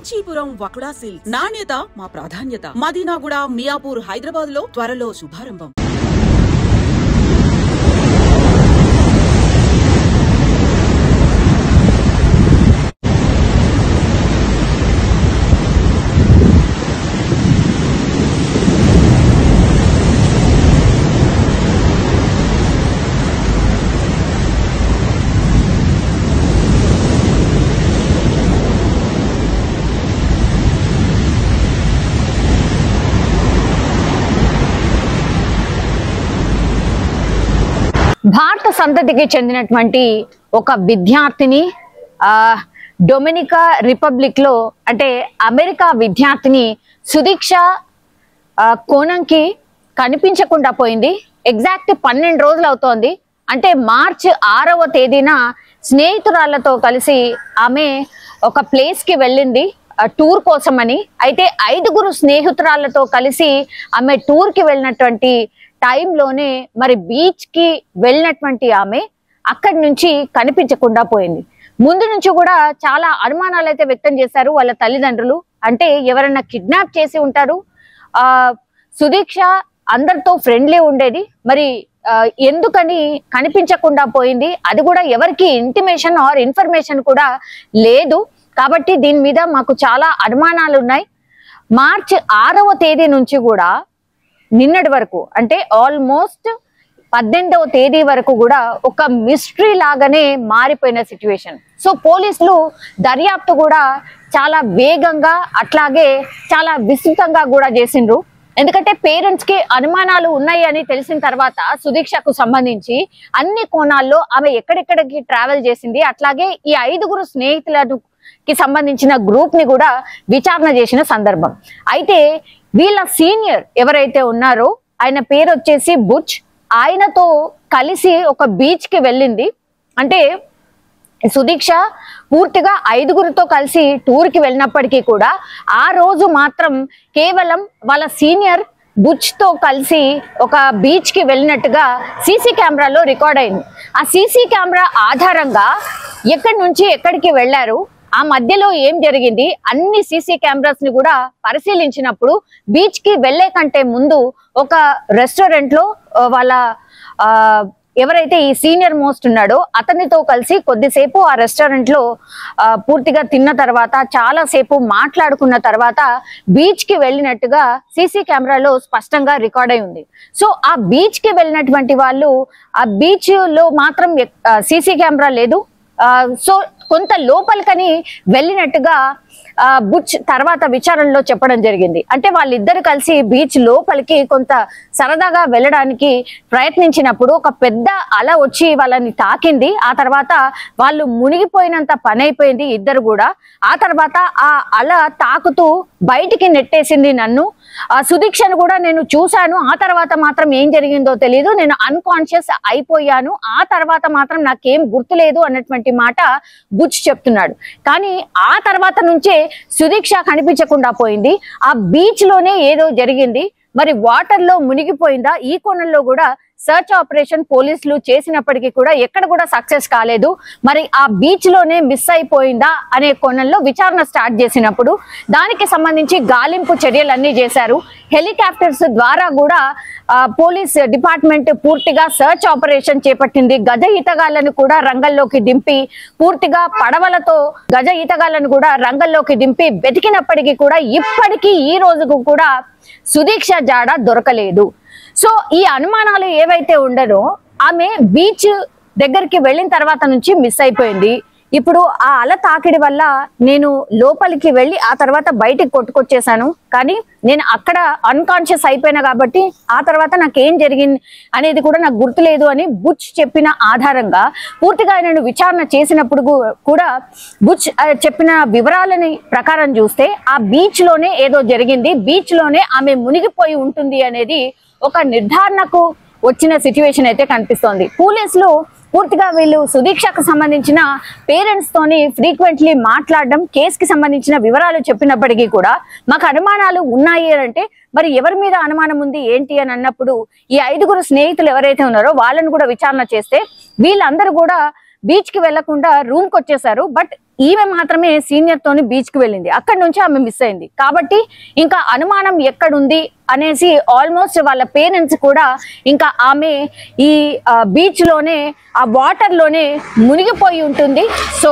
Kanchipuram వకుడా silks నాణ్యత మా ప్రాధాన్యత. మదీనాగూడ, మియాపూర్, హైదరాబాద్ లో త్వరలో శుభారంభం. భారత సంతతికి చెందినటువంటి ఒక విద్యార్థిని డొమినికా రిపబ్లిక్ లో అంటే అమెరికా విద్యార్థిని సుదీక్ష కోణంకి కనిపించకుండా పోయింది. ఎగ్జాక్ట్ 12 రోజులు అవుతోంది. అంటే మార్చి 6వ తేదీన స్నేహితురాళ్లతో కలిసి ఆమె ఒక ప్లేస్ కి వెళ్ళింది టూర్ కోసమని. అయితే 5గురు స్నేహితురాళ్లతో కలిసి ఆమె టూర్ కి వెళ్ళినటువంటి టైంలోనే మరి బీచ్ కి వెళ్ళినటువంటి ఆమె అక్కడి నుంచి కనిపించకుండా పోయింది. ముందు నుంచి కూడా చాలా అనుమానాలు అయితే వ్యక్తం చేశారు వాళ్ళ తల్లిదండ్రులు. అంటే ఎవరైనా కిడ్నాప్ చేసి ఉంటారు. సుదీక్ష అందరితో ఫ్రెండ్లీ ఉండేది, మరి ఎందుకని కనిపించకుండా పోయింది, అది కూడా ఎవరికి ఇంటిమేషన్ ఆర్ ఇన్ఫర్మేషన్ కూడా లేదు. కాబట్టి దీని మీద మాకు చాలా అనుమానాలు ఉన్నాయి. మార్చి 6వ తేదీ నుంచి కూడా నిన్నటి వరకు అంటే ఆల్మోస్ట్ 18వ తేదీ వరకు కూడా ఒక మిస్టరీ లాగానే మారిపోయిన సిచ్యువేషన్. సో పోలీసులు దర్యాప్తు కూడా చాలా వేగంగా అట్లాగే చాలా విస్తృతంగా కూడా చేసిండ్రు. ఎందుకంటే పేరెంట్స్ కి అనుమానాలు ఉన్నాయి అని తెలిసిన తర్వాత సుదీక్షకు సంబంధించి అన్ని కోణాల్లో ఆమె ఎక్కడెక్కడికి ట్రావెల్ చేసింది, అట్లాగే ఈ 5గురు స్నేహితులకు సంబంధించిన గ్రూప్ ని కూడా విచారణ చేసిన సందర్భం. అయితే వీళ్ళ సీనియర్ ఎవరైతే ఉన్నారో ఆయన పేరు వచ్చేసి బుచ్, ఆయనతో కలిసి ఒక బీచ్ కి వెళ్ళింది. అంటే సుదీక్ష పూర్తిగా 5గురితో కలిసి టూర్ కి వెళ్ళినప్పటికీ కూడా ఆ రోజు మాత్రం కేవలం వాళ్ళ సీనియర్ బుచ్ తో కలిసి ఒక బీచ్ కి వెళ్ళినట్టుగా సీసీ కెమెరాలో రికార్డ్ అయింది. ఆ సీసీ కెమెరా ఆధారంగా ఎక్కడి నుంచి ఎక్కడికి వెళ్లారు, ఆ మధ్యలో ఏం జరిగింది, అన్ని సీసీ కెమెరాస్ ని కూడా పరిశీలించినప్పుడు బీచ్ కి వెళ్లే కంటే ముందు ఒక రెస్టారెంట్ లో వాళ్ళ ఎవరైతే ఈ సీనియర్ మోస్ట్ ఉన్నాడో అతనితో కలిసి కొద్దిసేపు ఆ రెస్టారెంట్ లో పూర్తిగా తిన్న తర్వాత చాలా సేపు మాట్లాడుకున్న తర్వాత బీచ్ కి వెళ్ళినట్టుగా సీసీ కెమెరాలో స్పష్టంగా రికార్డ్ అయి ఉంది. సో ఆ బీచ్ కి వెళ్ళినటువంటి వాళ్ళు ఆ బీచ్ లో మాత్రం సీసీ కెమెరా లేదు. సో కొంత లోపలికని వెళ్ళినట్టుగా బుచ్ తర్వాత విచారణలో చెప్పడం జరిగింది. అంటే వాళ్ళిద్దరు కలిసి బీచ్ లోపలికి కొంత సరదాగా వెళ్ళడానికి ప్రయత్నించినప్పుడు ఒక పెద్ద అల వచ్చి వాళ్ళని తాకింది. ఆ తర్వాత వాళ్ళు మునిగిపోయినంత పని అయిపోయింది ఇద్దరు కూడా. ఆ తర్వాత ఆ అల తాకుతూ బయటికి నెట్టేసింది నన్ను. సుదీక్షను కూడా నేను చూశాను. ఆ తర్వాత మాత్రం ఏం జరిగిందో తెలియదు, నేను అన్కాన్షియస్ అయిపోయాను. ఆ తర్వాత మాత్రం నాకేం గుర్తులేదు అన్నటువంటి మాట బుచ్ చెప్తున్నాడు. కానీ ఆ తర్వాత నుంచే సుదీక్ష కనిపించకుండా పోయింది. ఆ బీచ్ లోనే ఏదో జరిగింది. మరి వాటర్ లో మునిగిపోయిందా, ఈ కోణంలో కూడా సర్చ్ ఆపరేషన్ పోలీసులు చేసినప్పటికీ కూడా ఎక్కడ కూడా సక్సెస్ కాలేదు. మరి ఆ బీచ్ లోనే మిస్ అయిపోయిందా అనే కోణంలో విచారణ స్టార్ట్ చేసినప్పుడు దానికి సంబంధించి గాలింపు చర్యలన్నీ చేశారు. హెలికాప్టర్స్ ద్వారా కూడా పోలీస్ డిపార్ట్మెంట్ పూర్తిగా సర్చ్ ఆపరేషన్ చేపట్టింది. గజ ఈతగాళ్లను కూడా రంగంలోకి దింపి పూర్తిగా పడవలతో గజ ఈతగాళ్లను కూడా రంగంలోకి దింపి వెతికినప్పటికీ కూడా ఇప్పటికీ ఈ రోజుకు కూడా సుదీక్ష జాడ దొరకలేదు. సో ఈ అనుమానాలు ఏవైతే ఉండరో ఆమె బీచ్ దగ్గరికి వెళ్ళిన తర్వాత నుంచి మిస్ అయిపోయింది. ఇప్పుడు ఆ అల తాకిడి వల్ల నేను లోపలికి వెళ్ళి ఆ తర్వాత బయటికి కొట్టుకొచ్చేసాను. కానీ నేను అక్కడ అన్కాన్షియస్ అయిపోయినా కాబట్టి ఆ తర్వాత నాకేం జరిగింది అనేది కూడా నాకు గుర్తులేదు అని బుచ్ చెప్పిన ఆధారంగా పూర్తిగా నేను విచారణ చేసినప్పుడు కూడా బుచ్ చెప్పిన వివరాలని ప్రకారం చూస్తే ఆ బీచ్ లోనే ఏదో జరిగింది, బీచ్ లోనే ఆమె మునిగిపోయి ఉంటుంది అనేది ఒక నిర్ధారణకు వచ్చిన సిచ్యువేషన్ అయితే కనిపిస్తోంది. పోలీసులు పూర్తిగా వీళ్ళు సుదీక్షకు సంబంధించిన పేరెంట్స్ తోని ఫ్రీక్వెంట్లీ మాట్లాడడం, కేసుకి సంబంధించిన వివరాలు చెప్పినప్పటికీ కూడా మాకు అనుమానాలు ఉన్నాయి అంటే మరి ఎవరి మీద అనుమానం ఉంది ఏంటి అని అన్నప్పుడు ఈ 5గురు స్నేహితులు ఎవరైతే ఉన్నారో వాళ్ళని కూడా విచారణ చేస్తే వీళ్ళందరూ కూడా బీచ్ కి వెళ్లకుండా రూమ్ కి వచ్చేసారు. బట్ ఈమె మాత్రమే సీనియర్ తోని బీచ్ కి వెళ్ళింది. అక్కడి నుంచి ఆమె మిస్ అయింది. కాబట్టి ఇంకా అనుమానం ఎక్కడుంది అనేసి ఆల్మోస్ట్ వాళ్ళ పేరెంట్స్ కూడా ఇంకా ఆమె ఈ బీచ్ లోనే ఆ వాటర్ లోనే మునిగిపోయి ఉంటుంది. సో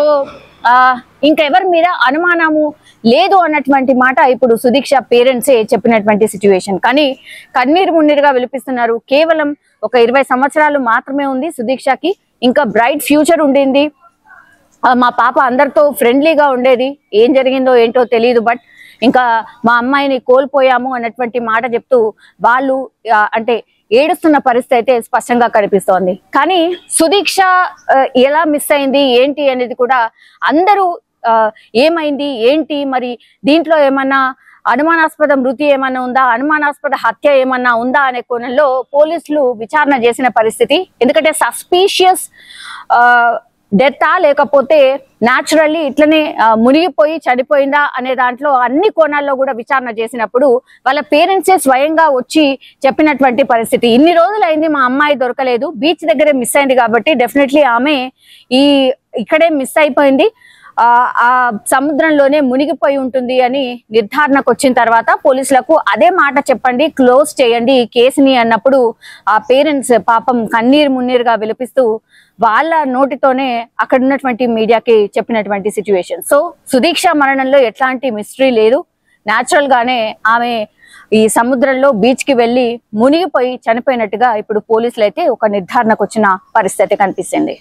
ఇంకెవరి మీద అనుమానము లేదు అన్నటువంటి మాట ఇప్పుడు సుదీక్ష పేరెంట్సే చెప్పినటువంటి సిచ్యువేషన్. కానీ కన్నీరు మున్నీరుగా విలిపిస్తున్నారు. కేవలం ఒక 20 సంవత్సరాలు మాత్రమే ఉంది సుదీక్షకి, ఇంకా బ్రైట్ ఫ్యూచర్ ఉండింది. మా పాప అందరితో ఫ్రెండ్లీగా ఉండేది, ఏం జరిగిందో ఏంటో తెలియదు, బట్ ఇంకా మా అమ్మాయిని కోల్పోయాము అన్నటువంటి మాట చెప్తూ వాళ్ళు అంటే ఏడుస్తున్న పరిస్థితి అయితే స్పష్టంగా కనిపిస్తోంది. కానీ సుదీక్ష ఎలా మిస్ అయింది ఏంటి అనేది కూడా అందరూ ఏమైంది ఏంటి, మరి దీంట్లో ఏమన్నా అనుమానాస్పద మృతి ఏమన్నా ఉందా, అనుమానాస్పద హత్య ఏమన్నా ఉందా అనే కోణంలో పోలీసులు విచారణ చేసిన పరిస్థితి. ఎందుకంటే సస్పీషియస్ డెత్తా లేకపోతే న్యాచురల్లీ ఇట్లనే మునిగిపోయి చనిపోయిందా అనే దాంట్లో అన్ని కోణాల్లో కూడా విచారణ చేసినప్పుడు వాళ్ళ పేరెంట్సే స్వయంగా వచ్చి చెప్పినటువంటి పరిస్థితి. ఇన్ని రోజులైంది మా అమ్మాయి దొరకలేదు, బీచ్ దగ్గరే మిస్ అయింది కాబట్టి డెఫినెట్లీ ఆమె ఇక్కడే మిస్ అయిపోయింది, ఆ సముద్రంలోనే మునిగిపోయి ఉంటుంది అని నిర్ధారణకు వచ్చిన తర్వాత పోలీసులకు అదే మాట చెప్పండి, క్లోజ్ చేయండి ఈ కేసుని అన్నప్పుడు ఆ పేరెంట్స్ పాపం కన్నీరు మున్నీరుగా విలిపిస్తూ వాళ్ళ నోటితోనే అక్కడ ఉన్నటువంటి మీడియాకి చెప్పినటువంటి సిచ్యువేషన్. సో సుదీక్ష మరణంలో ఎట్లాంటి మిస్టరీ లేదు, న్యాచురల్ గానే ఆమె ఈ సముద్రంలో బీచ్ కి వెళ్లి మునిగిపోయి చనిపోయినట్టుగా ఇప్పుడు పోలీసులు అయితే ఒక నిర్ధారణకు వచ్చిన పరిస్థితి కనిపిస్తుంది.